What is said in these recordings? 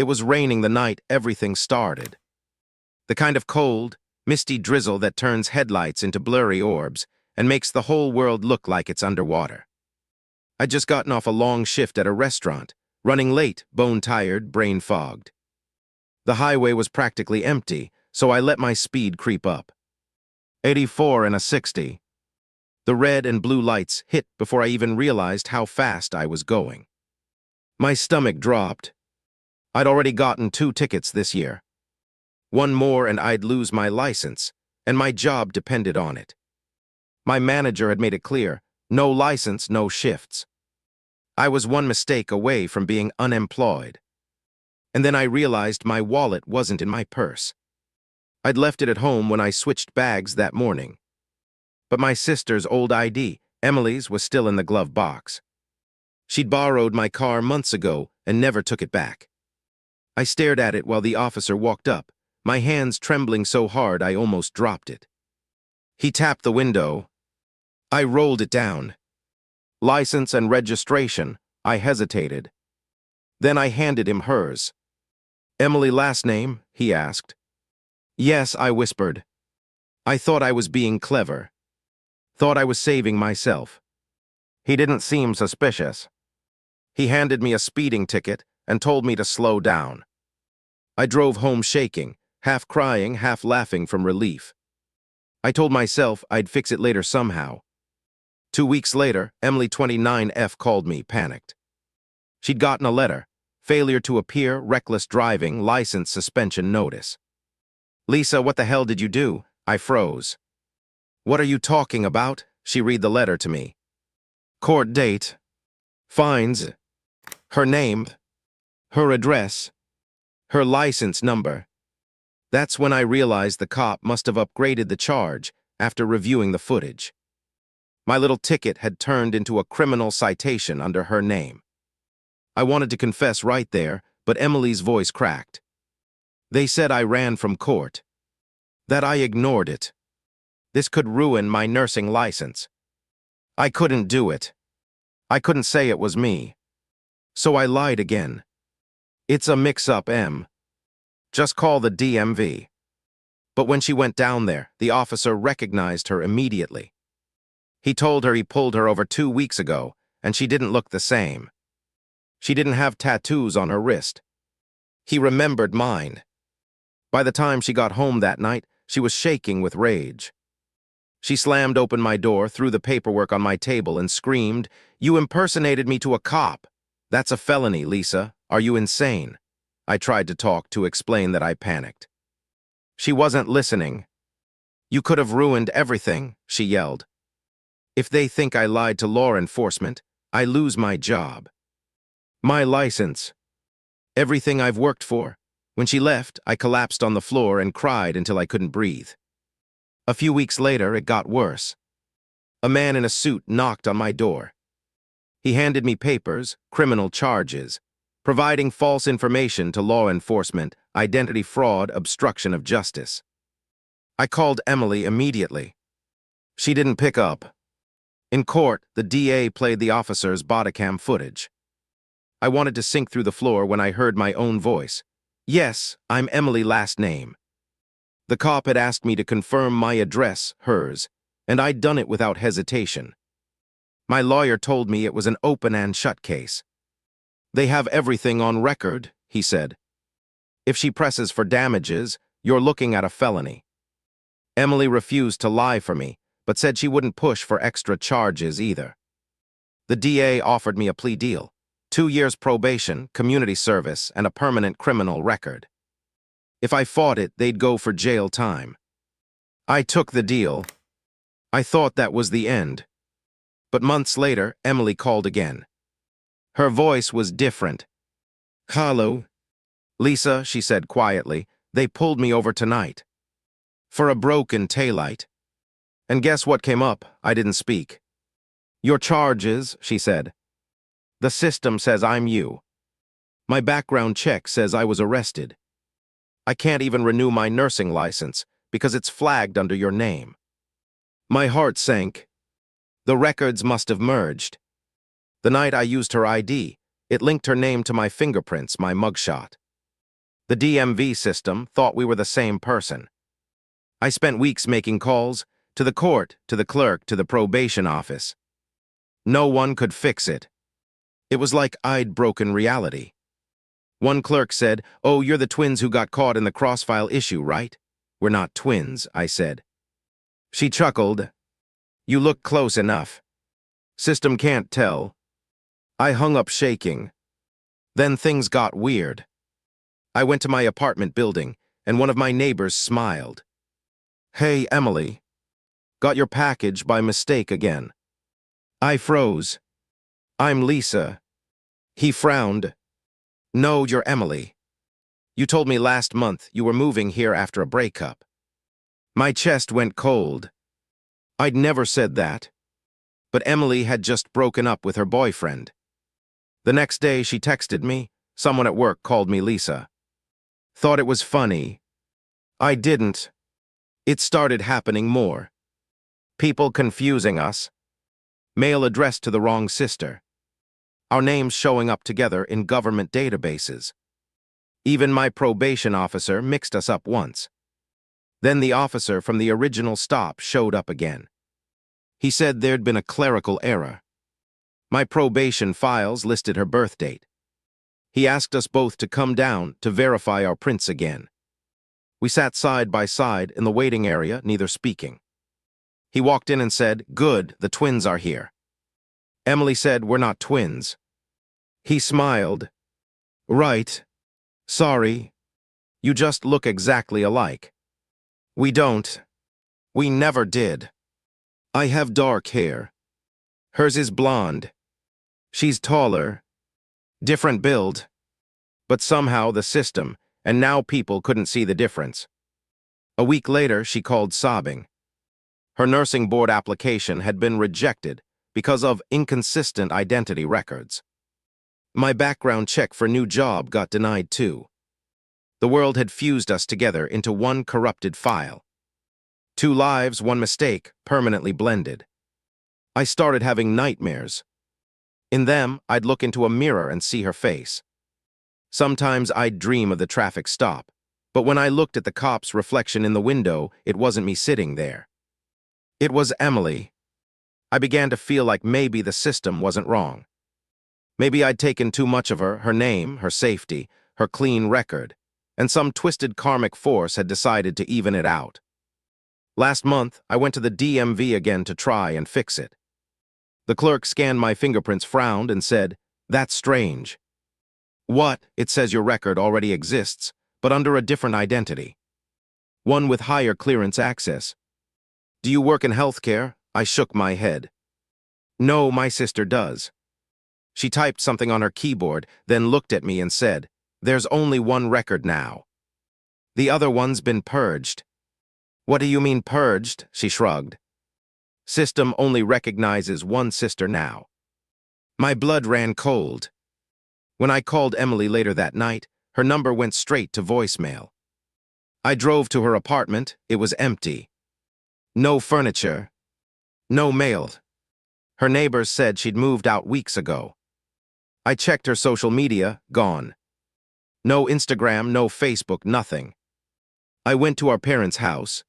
It was raining the night everything started. The kind of cold, misty drizzle that turns headlights into blurry orbs and makes the whole world look like it's underwater. I'd just gotten off a long shift at a restaurant, running late, bone-tired, brain-fogged. The highway was practically empty, so I let my speed creep up. 84 and a 60. The red and blue lights hit before I even realized how fast I was going. My stomach dropped. I'd already gotten 2 tickets this year. One more and I'd lose my license, and my job depended on it. My manager had made it clear, no license, no shifts. I was one mistake away from being unemployed. And then I realized my wallet wasn't in my purse. I'd left it at home when I switched bags that morning. But my sister's old ID, Emily's, was still in the glove box. She'd borrowed my car months ago and never took it back. I stared at it while the officer walked up, my hands trembling so hard I almost dropped it. He tapped the window. I rolled it down. License and registration. I hesitated. Then I handed him hers. "Emily last name?" he asked. "Yes," I whispered. I thought I was being clever. Thought I was saving myself. He didn't seem suspicious. He handed me a speeding ticket and told me to slow down. I drove home shaking, half crying, half laughing from relief. I told myself I'd fix it later somehow. 2 weeks later, Emily 29F called me, panicked. She'd gotten a letter. Failure to appear, reckless driving, license suspension notice. "Lisa, what the hell did you do?" I froze. "What are you talking about?" She read the letter to me. Court date. Fines. Her name. Her address. Her license number. That's when I realized the cop must have upgraded the charge after reviewing the footage. My little ticket had turned into a criminal citation under her name. I wanted to confess right there, but Emily's voice cracked. They said I ran from court. That I ignored it. This could ruin my nursing license. I couldn't do it. I couldn't say it was me. So I lied again. "It's a mix-up, Em. Just call the DMV." But when she went down there, the officer recognized her immediately. He told her he pulled her over 2 weeks ago, and she didn't look the same. She didn't have tattoos on her wrist. He remembered mine. By the time she got home that night, she was shaking with rage. She slammed open my door, threw the paperwork on my table, and screamed, "You impersonated me to a cop. That's a felony, Lisa. Are you insane?" I tried to talk, to explain that I panicked. She wasn't listening. "You could have ruined everything," she yelled. "If they think I lied to law enforcement, I lose my job. My license. Everything I've worked for." When she left, I collapsed on the floor and cried until I couldn't breathe. A few weeks later, it got worse. A man in a suit knocked on my door. He handed me papers, criminal charges, providing false information to law enforcement, identity fraud, obstruction of justice. I called Emily immediately. She didn't pick up. In court, the DA played the officer's bodycam footage. I wanted to sink through the floor when I heard my own voice. "Yes, I'm Emily last name." The cop had asked me to confirm my address, hers, and I'd done it without hesitation. My lawyer told me it was an open and shut case. "They have everything on record," he said. "If she presses for damages, you're looking at a felony." Emily refused to lie for me, but said she wouldn't push for extra charges either. The DA offered me a plea deal. 2 years probation, community service, and a permanent criminal record. If I fought it, they'd go for jail time. I took the deal. I thought that was the end. But months later, Emily called again. Her voice was different. "Hello, Lisa," she said quietly. "They pulled me over tonight. For a broken taillight. And guess what came up?" I didn't speak. "Your charges," she said. "The system says I'm you. My background check says I was arrested. I can't even renew my nursing license because it's flagged under your name." My heart sank. The records must have merged. The night I used her ID, it linked her name to my fingerprints, my mugshot. The DMV system thought we were the same person. I spent weeks making calls to the court, to the clerk, to the probation office. No one could fix it. It was like I'd broken reality. One clerk said, "Oh, you're the twins who got caught in the crossfile issue, right?" "We're not twins," I said. She chuckled. "You look close enough. System can't tell." I hung up shaking. Then things got weird. I went to my apartment building, and one of my neighbors smiled. "Hey, Emily. Got your package by mistake again." I froze. "I'm Lisa." He frowned. "No, you're Emily. You told me last month you were moving here after a breakup." My chest went cold. I'd never said that. But Emily had just broken up with her boyfriend. The next day she texted me. Someone at work called me Lisa. Thought it was funny. I didn't. It started happening more. People confusing us. Mail addressed to the wrong sister. Our names showing up together in government databases. Even my probation officer mixed us up once. Then the officer from the original stop showed up again. He said there'd been a clerical error. My probation files listed her birth date. He asked us both to come down to verify our prints again. We sat side by side in the waiting area, neither speaking. He walked in and said, "Good, the twins are here." Emily said, "We're not twins." He smiled. "Right. Sorry. You just look exactly alike." "We don't. We never did. I have dark hair. Hers is blonde. She's taller. Different build. But somehow the system, and now people couldn't see the difference." A week later, she called sobbing. Her nursing board application had been rejected because of inconsistent identity records. My background check for new job got denied too. The world had fused us together into one corrupted file. Two lives, one mistake, permanently blended. I started having nightmares. In them, I'd look into a mirror and see her face. Sometimes I'd dream of the traffic stop, but when I looked at the cop's reflection in the window, it wasn't me sitting there. It was Emily. I began to feel like maybe the system wasn't wrong. Maybe I'd taken too much of her name, her safety, her clean record, and some twisted karmic force had decided to even it out. Last month, I went to the DMV again to try and fix it. The clerk scanned my fingerprints, frowned, and said, "That's strange." "What?" "It says your record already exists, but under a different identity. One with higher clearance access." "Do you work in healthcare?" I shook my head. "No, my sister does." She typed something on her keyboard, then looked at me and said, "There's only one record now. The other one's been purged." "What do you mean purged?" She shrugged. "System only recognizes one sister now." My blood ran cold. When I called Emily later that night, her number went straight to voicemail. I drove to her apartment. It was empty. No furniture. No mail. Her neighbors said she'd moved out weeks ago. I checked her social media, gone. No Instagram, no Facebook, nothing. I went to our parents' house.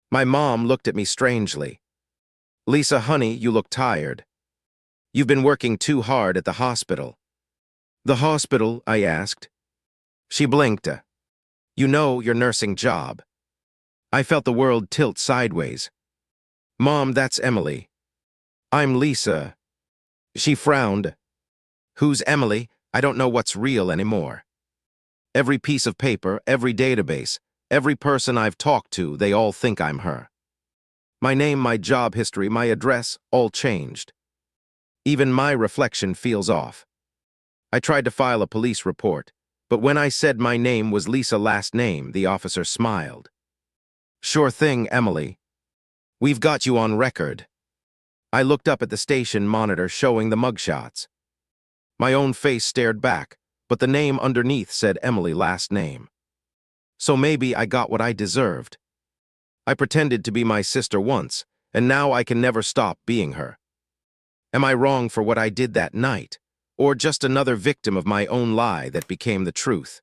My mom looked at me strangely. "Lisa, honey, you look tired. You've been working too hard at the hospital." "The hospital?" I asked. She blinked. "You know your nursing job." I felt the world tilt sideways. "Mom, that's Emily." "I'm Lisa." She frowned. "Who's Emily? I don't know what's real anymore. Every piece of paper, every database, every person I've talked to, they all think I'm her. My name, my job history, my address, all changed. Even my reflection feels off. I tried to file a police report, but when I said my name was Lisa, last name, the officer smiled. "Sure thing, Emily. We've got you on record." I looked up at the station monitor showing the mugshots. My own face stared back, but the name underneath said Emily, last name. So maybe I got what I deserved. I pretended to be my sister once, and now I can never stop being her. Am I wrong for what I did that night, or just another victim of my own lie that became the truth?